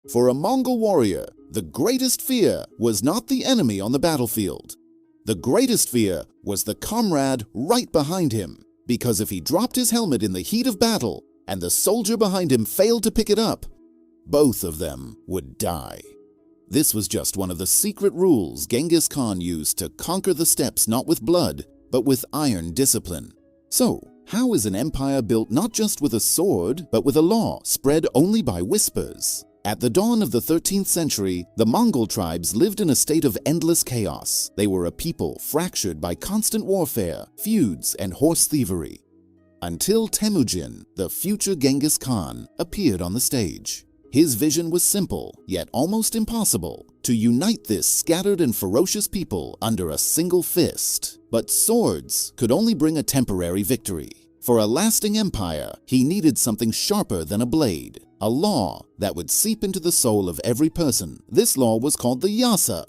For a Mongol warrior, the greatest fear was not the enemy on the battlefield. The greatest fear was the comrade right behind him, because if he dropped his helmet in the heat of battle and the soldier behind him failed to pick it up, both of them would die. This was just one of the secret rules Genghis Khan used to conquer the steppes not with blood, but with iron discipline. So, how is an empire built not just with a sword, but with a law spread only by whispers? At the dawn of the 13th century, the Mongol tribes lived in a state of endless chaos. They were a people fractured by constant warfare, feuds, and horse thievery. Until Temujin, the future Genghis Khan, appeared on the stage. His vision was simple, yet almost impossible, to unite this scattered and ferocious people under a single fist. But swords could only bring a temporary victory. For a lasting empire, he needed something sharper than a blade, a law that would seep into the soul of every person. This law was called the Yassa,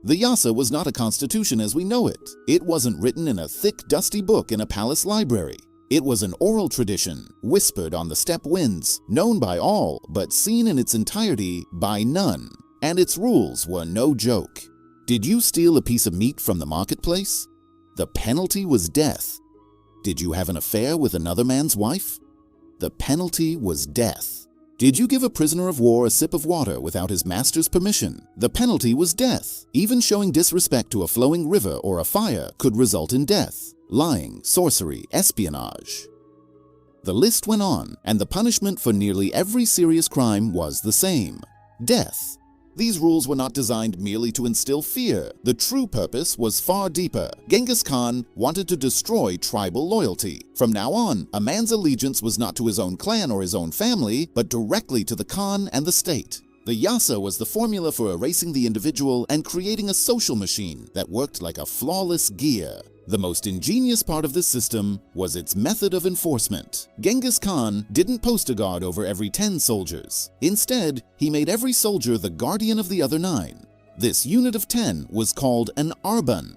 The Yassa was not a constitution as we know it. It wasn't written in a thick, dusty book in a palace library. It was an oral tradition, whispered on the steppe winds, known by all, but seen in its entirety by none. And its rules were no joke. Did you steal a piece of meat from the marketplace? The penalty was death. Did you have an affair with another man's wife? The penalty was death. Did you give a prisoner of war a sip of water without his master's permission? The penalty was death. Even showing disrespect to a flowing river or a fire could result in death. Lying, sorcery, espionage. The list went on, and the punishment for nearly every serious crime was the same: death. These rules were not designed merely to instill fear. The true purpose was far deeper. Genghis Khan wanted to destroy tribal loyalty. From now on, a man's allegiance was not to his own clan or his own family, but directly to the Khan and the state. The Yassa was the formula for erasing the individual and creating a social machine that worked like a flawless gear. The most ingenious part of this system was its method of enforcement. Genghis Khan didn't post a guard over every 10 soldiers. Instead, he made every soldier the guardian of the other 9. This unit of 10 was called an arban.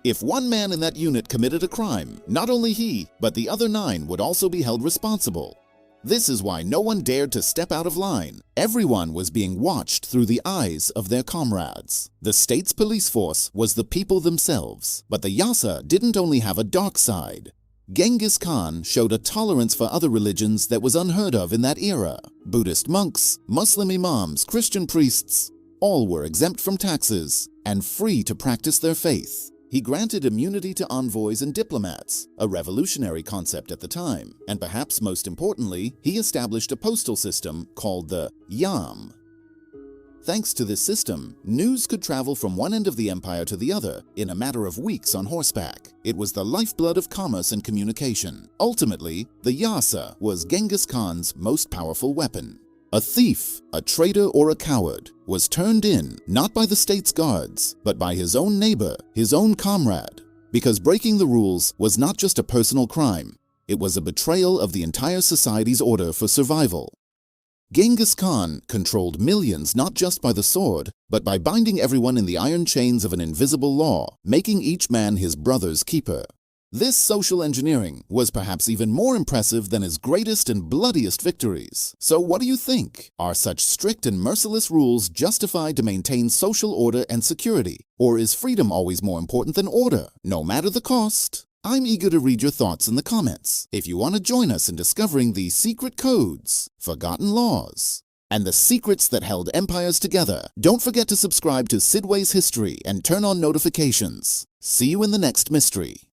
If one man in that unit committed a crime, not only he, but the other 9 would also be held responsible. This is why no one dared to step out of line. Everyone was being watched through the eyes of their comrades. The state's police force was the people themselves. But the Yassa didn't only have a dark side. Genghis Khan showed a tolerance for other religions that was unheard of in that era. Buddhist monks, Muslim imams, Christian priests, all were exempt from taxes and free to practice their faith. He granted immunity to envoys and diplomats, a revolutionary concept at the time, and perhaps most importantly, he established a postal system called the Yam. Thanks to this system, news could travel from one end of the empire to the other in a matter of weeks on horseback. It was the lifeblood of commerce and communication. Ultimately, the Yassa was Genghis Khan's most powerful weapon. A thief, a traitor, or a coward was turned in not by the state's guards, but by his own neighbor, his own comrade. Because breaking the rules was not just a personal crime, it was a betrayal of the entire society's order for survival. Genghis Khan controlled millions not just by the sword, but by binding everyone in the iron chains of an invisible law, making each man his brother's keeper. This social engineering was perhaps even more impressive than his greatest and bloodiest victories. So what do you think? Are such strict and merciless rules justified to maintain social order and security? Or is freedom always more important than order, no matter the cost? I'm eager to read your thoughts in the comments. If you want to join us in discovering the secret codes, forgotten laws, and the secrets that held empires together, don't forget to subscribe to Sidway's History and turn on notifications. See you in the next mystery.